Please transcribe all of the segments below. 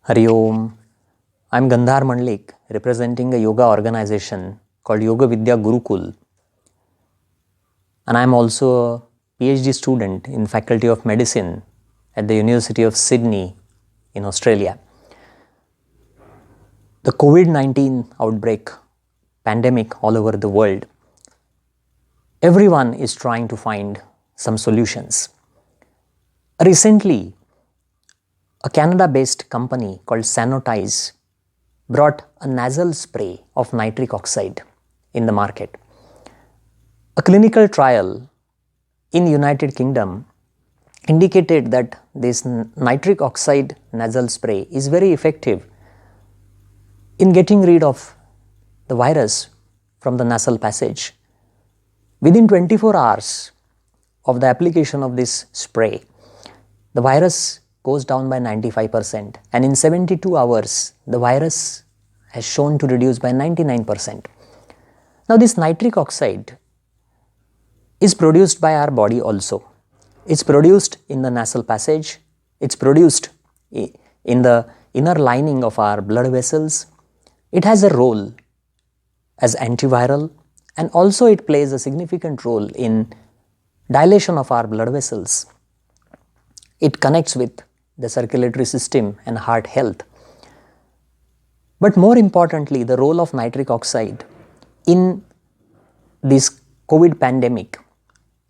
Hari Om. I'm Gandhar Mandlik, representing a yoga organization called Yoga Vidya Gurukul. And I'm also a PhD student in Faculty of Medicine at the University of Sydney in Australia. The COVID-19 outbreak, pandemic all over the world, everyone is trying to find some solutions. Recently, a Canada-based company called Sanotize brought a nasal spray of nitric oxide in the market. A clinical trial in United Kingdom indicated that this nitric oxide nasal spray is very effective in getting rid of the virus from the nasal passage. Within 24 hours of the application of this spray, the virus goes down by 95%, and in 72 hours, the virus has shown to reduce by 99%. Now, this nitric oxide is produced by our body also. It's produced in the nasal passage, it's produced in the inner lining of our blood vessels. It has a role as antiviral, and also it plays a significant role in dilation of our blood vessels. It connects with the circulatory system and heart health. But more importantly, the role of nitric oxide in this COVID pandemic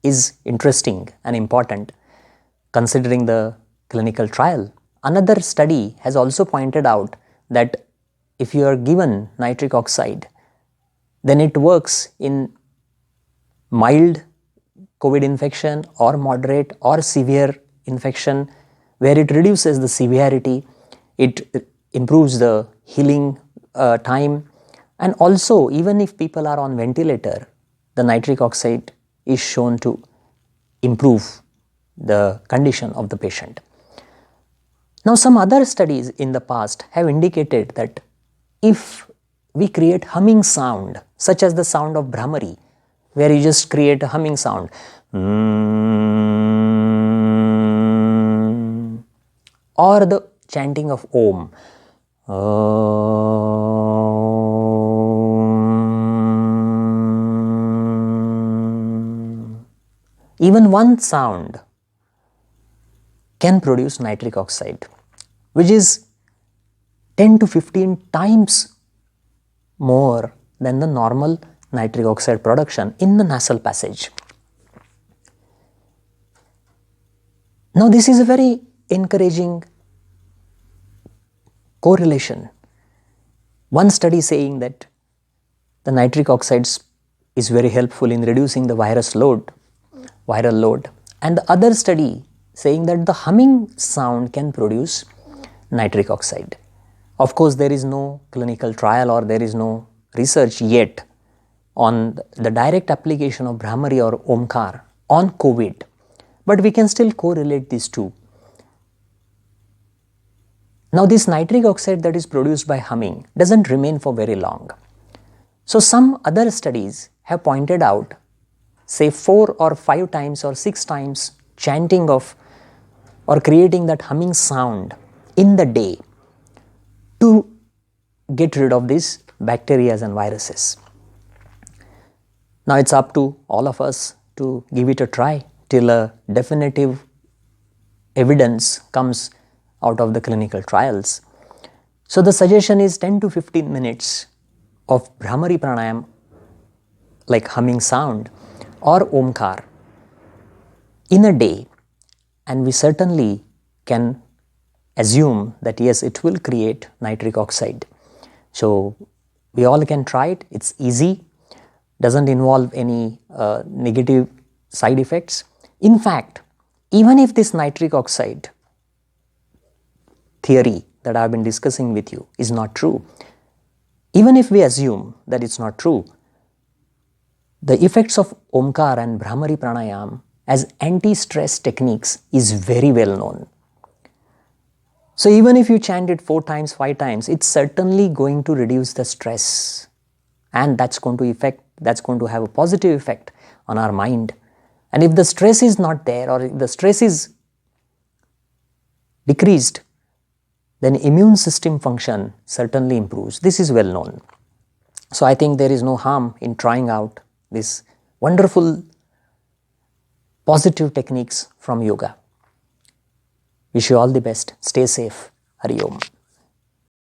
is interesting and important considering the clinical trial. Another study has also pointed out that if you are given nitric oxide, then it works in mild COVID infection or moderate or severe infection, where it reduces the severity, it improves the healing time, and also even if people are on ventilator, the nitric oxide is shown to improve the condition of the patient. Now, some other studies in the past have indicated that if we create humming sound, such as the sound of Brahmari, where you just create a humming sound, or the chanting of Om, even one sound can produce nitric oxide, which is 10 to 15 times more than the normal nitric oxide production in the nasal passage. Now, this is a very encouraging correlation. One study saying that the nitric oxide is very helpful in reducing the viral load, and the other study saying that the humming sound can produce nitric oxide. Of course, there is no clinical trial or there is no research yet on the direct application of Brahmari or Omkar on COVID, but we can still correlate these two. Now, this nitric oxide that is produced by humming doesn't remain for very long. So, some other studies have pointed out, say 4 or 5 times or 6 times chanting of or creating that humming sound in the day to get rid of these bacteria and viruses. Now, it's up to all of us to give it a try till a definitive evidence comes out of the clinical trials. So, the suggestion is 10 to 15 minutes of Brahmari Pranayam, like humming sound or Omkar, in a day, and we certainly can assume that yes, it will create nitric oxide. So, we all can try it. It's easy, doesn't involve any negative side effects. In fact, even if this nitric oxide theory that I have been discussing with you is not true, even if we assume that it's not true, the effects of Omkar and Brahmari Pranayam as anti-stress techniques is very well known. So, even if you chant it 4 times, 5 times, it's certainly going to reduce the stress, and that's going to have a positive effect on our mind. And if the stress is not there, or if the stress is decreased, then immune system function certainly improves. This is well known. So I think there is no harm in trying out this wonderful positive techniques from yoga. Wish you all the best. Stay safe. Hari Om.